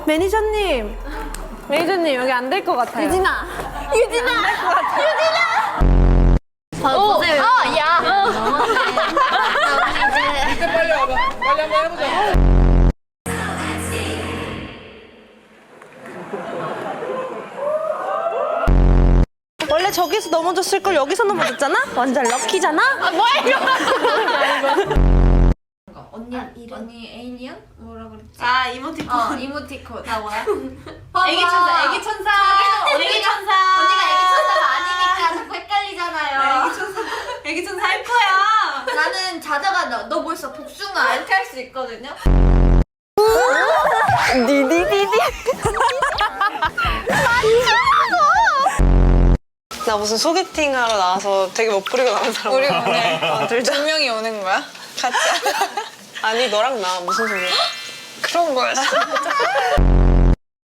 매니저님 여기 안 될 것 같아요. 유진아. 보세요. 야. 빨리 와봐. 빨리 한번 해보자. 원래 저기서 넘어졌을 걸 여기서 넘어졌잖아? 완전 럭키잖아? 뭐야 이거? 언니 에일리언? 뭐라 그랬지? 아 이모티콘. 이모티콘. 나 뭐야? 애기 천사. 애기 천사. 애기 천사. 언니가 애기 천사가 아니니까 자꾸 헷갈리잖아요. 애기 천사 할 거야. 나는 자다가 너 벌써 복숭아 이렇게 할 수 있거든요. 나 무슨 소개팅 하러 나와서 되게 멋부리고 나온 사람. 우리 오늘 두 명이 오는 거야? 같이? 아니 너랑 나 무슨 소리야? 그런 거였어.